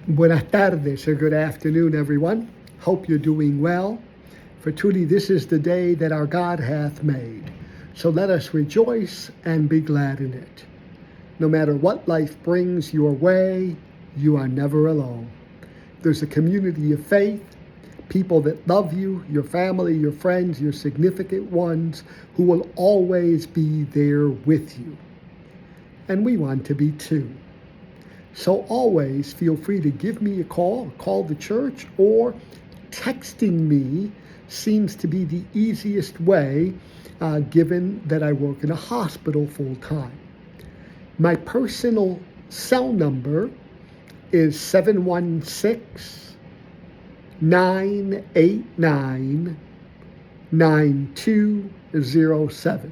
Buenas tardes or good afternoon, everyone. Hope you're doing well. For truly this is the day that our God hath made. So let us rejoice and be glad in it. No matter what life brings your way, you are never alone. There's a community of faith, people that love you, your family, your friends, your significant ones, who will always be there with you. And we want to be too. So always feel free to give me a call the church, or texting me seems to be the easiest way, given that I work in a hospital full time. My personal cell number is 716-989-9207.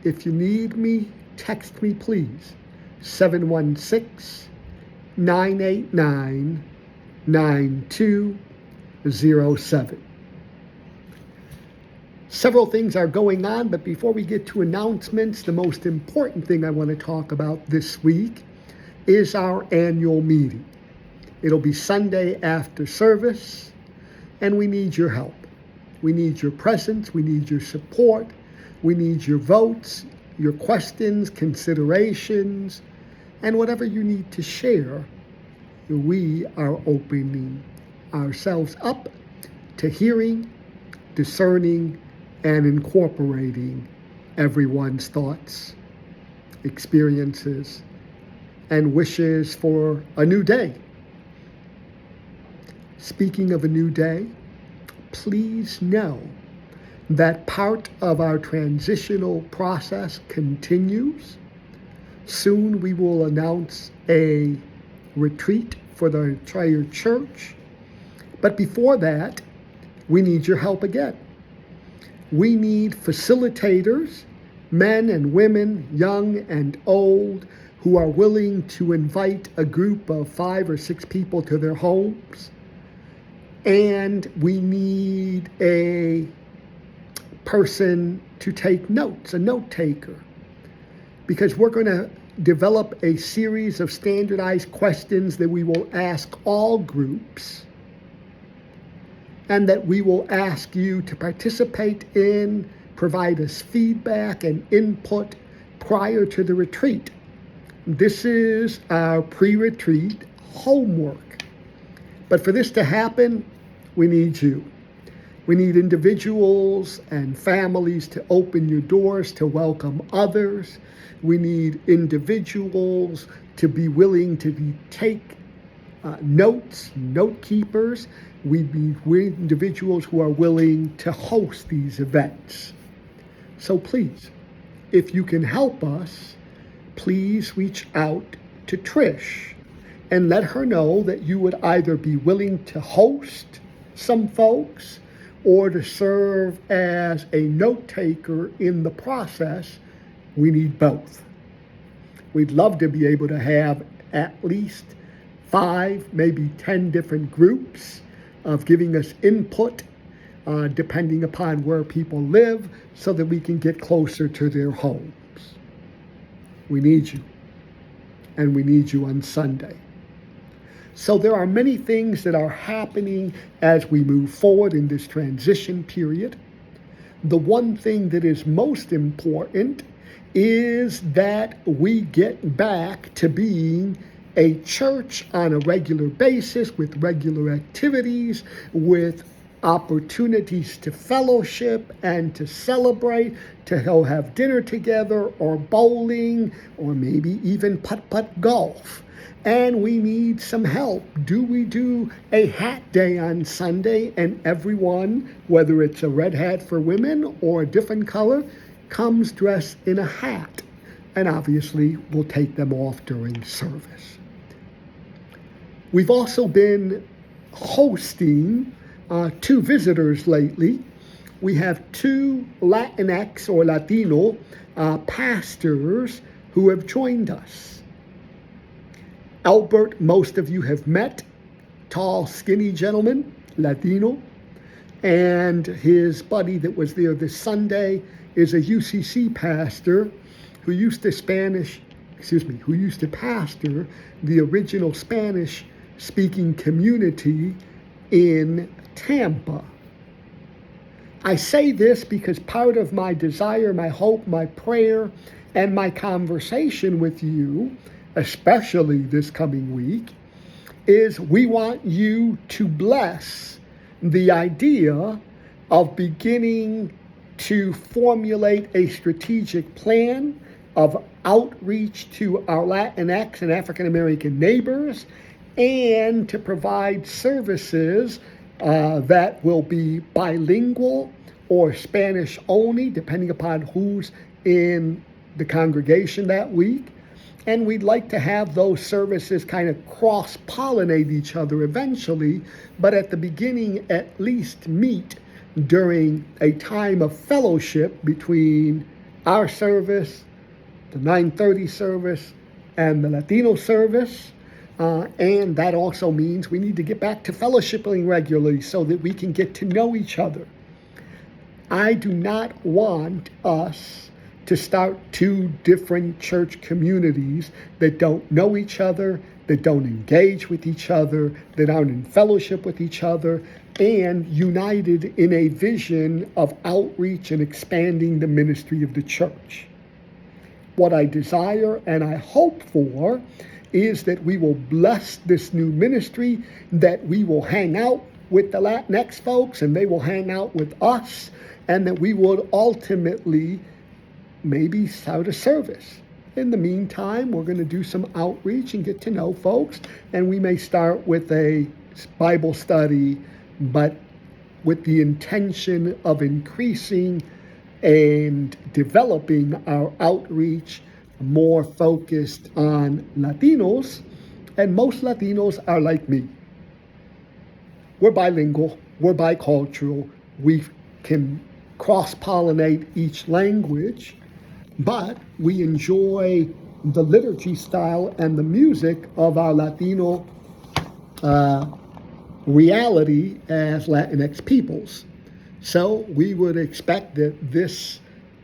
If you need me, text me please. 716-989-9207. Several things are going on, but before we get to announcements, the most important thing I want to talk about this week is our annual meeting. It'll be Sunday after service, and we need your help. We need your presence. We need your support. We need your votes, your questions, considerations, and whatever you need to share. We are opening ourselves up to hearing, discerning, and incorporating everyone's thoughts, experiences, and wishes for a new day. Speaking of a new day, please know that part of our transitional process continues. Soon we will announce a retreat for the entire church. But before that, we need your help again. We need facilitators, men and women, young and old, who are willing to invite a group of 5 or 6 people to their homes. And we need a person to take notes, a note taker, because we're going to develop a series of standardized questions that we will ask all groups, and that we will ask you to participate in, provide us feedback and input prior to the retreat. This is our pre-retreat homework. But for this to happen, we need you. We need individuals and families to open your doors to welcome others. We need individuals to be willing to take notes, note keepers. We need individuals who are willing to host these events. So please, if you can help us, please reach out to Trish and let her know that you would either be willing to host some folks or to serve as a note taker in the process. We need both. We'd love to be able to have at least 5, maybe 10 different groups of giving us input, depending upon where people live, so that we can get closer to their homes. We need you, and we need you on Sunday. So there are many things that are happening as we move forward in this transition period. The one thing that is most important is that we get back to being a church on a regular basis, with regular activities, with opportunities to fellowship and to celebrate, to go have dinner together, or bowling, or maybe even putt-putt golf. And we need some help. Do we do a hat day on Sunday, and everyone, whether it's a red hat for women or a different color, comes dressed in a hat? And obviously, we'll take them off during service. We've also been hosting 2 visitors lately. We have 2 Latinx or Latino pastors who have joined us. Albert, most of you have met, tall, skinny gentleman, Latino, and his buddy that was there this Sunday is a UCC pastor who used to pastor the original Spanish speaking community in Tampa. I say this because part of my desire, my hope, my prayer, and my conversation with you, especially this coming week, is we want you to bless the idea of beginning to formulate a strategic plan of outreach to our Latinx and African American neighbors, and to provide services that will be bilingual or Spanish only, depending upon who's in the congregation that week. And we'd like to have those services kind of cross-pollinate each other eventually, but at the beginning at least meet during a time of fellowship between our service, the 9:30 service, and the Latino service. And that also means we need to get back to fellowshipping regularly so that we can get to know each other. I do not want us to start two different church communities that don't know each other, that don't engage with each other, that aren't in fellowship with each other, and united in a vision of outreach and expanding the ministry of the church. What I desire and I hope for is that we will bless this new ministry, that we will hang out with the Latinx folks and they will hang out with us, and that we will ultimately maybe start a service. In the meantime, we're going to do some outreach and get to know folks, and we may start with a Bible study, but with the intention of increasing and developing our outreach more focused on Latinos. And most Latinos are like me. We're bilingual, we're bicultural, we can cross-pollinate each language, but we enjoy the liturgy style and the music of our Latino reality as Latinx peoples. So we would expect that this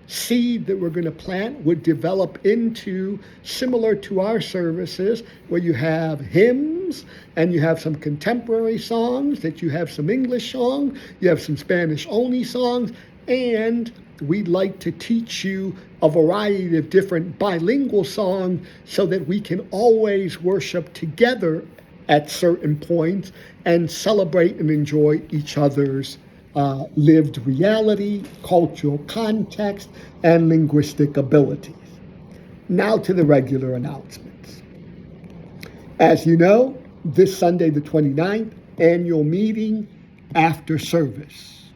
seed that we're going to plant would develop into similar to our services, where you have hymns and you have some contemporary songs, that you have some English songs, you have some Spanish only songs, and we'd like to teach you a variety of different bilingual songs so that we can always worship together at certain points and celebrate and enjoy each other's lived reality, cultural context, and linguistic abilities. Now to the regular announcements. As you know, this Sunday the 29th, annual meeting after service.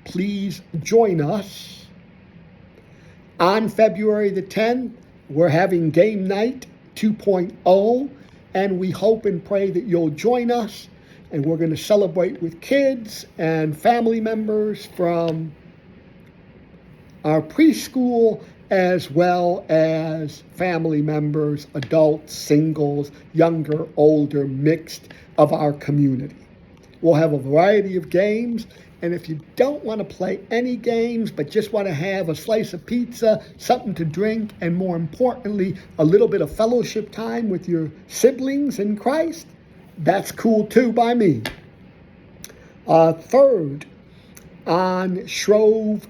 Please join us. On February the 10th, we're having Game Night 2.0, and we hope and pray that you'll join us. And we're going to celebrate with kids and family members from our preschool, as well as family members, adults, singles, younger, older, mixed of our community. We'll have a variety of games. And if you don't want to play any games, but just want to have a slice of pizza, something to drink, and more importantly, a little bit of fellowship time with your siblings in Christ, that's cool too by me. Third, on Shrove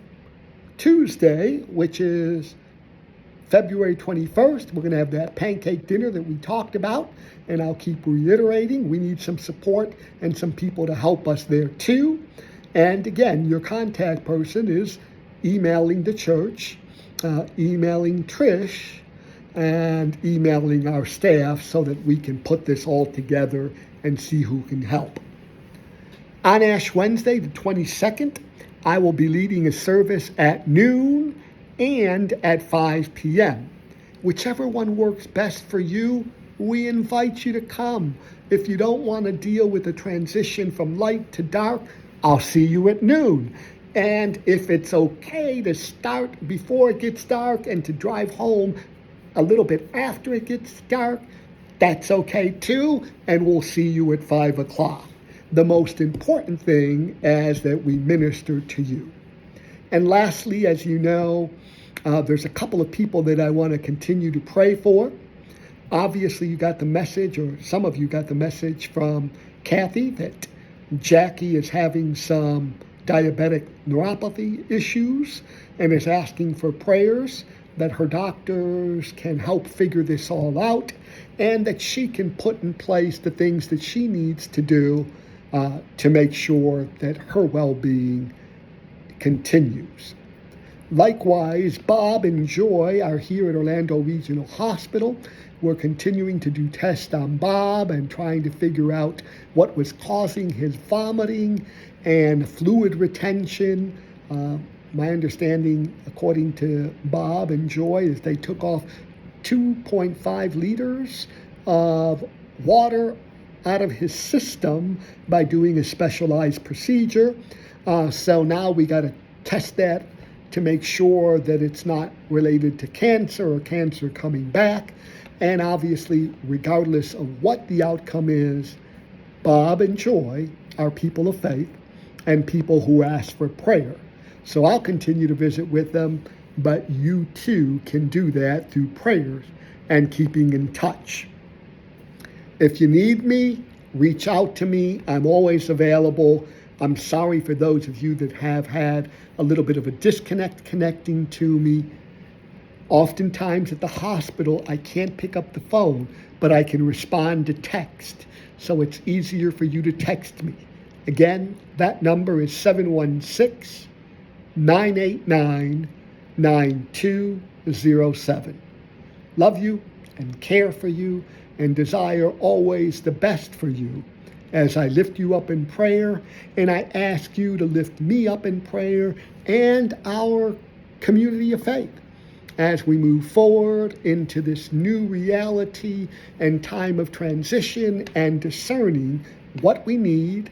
Tuesday, which is February 21st, we're going to have that pancake dinner that we talked about, and I'll keep reiterating, we need some support and some people to help us there too. And again, your contact person is emailing the church, emailing Trish, and emailing our staff so that we can put this all together and see who can help. On Ash Wednesday, the 22nd, I will be leading a service at noon and at 5 p.m. Whichever one works best for you, we invite you to come. If you don't want to deal with the transition from light to dark, I'll see you at noon. And if it's okay to start before it gets dark and to drive home a little bit after it gets dark, that's okay too, and we'll see you at 5 o'clock. The most important thing is that we minister to you. And lastly, as you know, there's a couple of people that I want to continue to pray for. Obviously, you got the message, or some of you got the message from Kathy that Jackie is having some diabetic neuropathy issues and is asking for prayers that her doctors can help figure this all out and that she can put in place the things that she needs to do to make sure that her well-being continues. Likewise, Bob and Joy are here at Orlando Regional Hospital. We're continuing to do tests on Bob and trying to figure out what was causing his vomiting and fluid retention. My understanding, according to Bob and Joy, is they took off 2.5 liters of water out of his system by doing a specialized procedure. So now we got to test that to make sure that it's not related to cancer or cancer coming back. And obviously, regardless of what the outcome is, Bob and Joy are people of faith and people who ask for prayer. So I'll continue to visit with them, but you too can do that through prayers and keeping in touch. If you need me, reach out to me. I'm always available. I'm sorry for those of you that have had a little bit of a disconnect connecting to me. Oftentimes at the hospital, I can't pick up the phone, but I can respond to text. So it's easier for you to text me. Again, that number is 716-989-9207. Love you and care for you and desire always the best for you as I lift you up in prayer, and I ask you to lift me up in prayer and our community of faith as we move forward into this new reality and time of transition and discerning what we need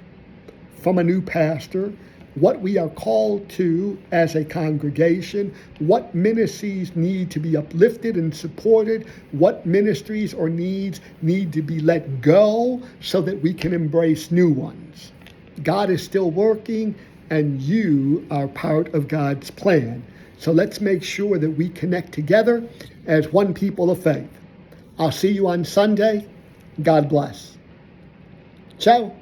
from a new pastor, what we are called to as a congregation, what ministries need to be uplifted and supported, what ministries or needs need to be let go so that we can embrace new ones. God is still working, and you are part of God's plan. So let's make sure that we connect together as one people of faith. I'll see you on Sunday. God bless. Ciao.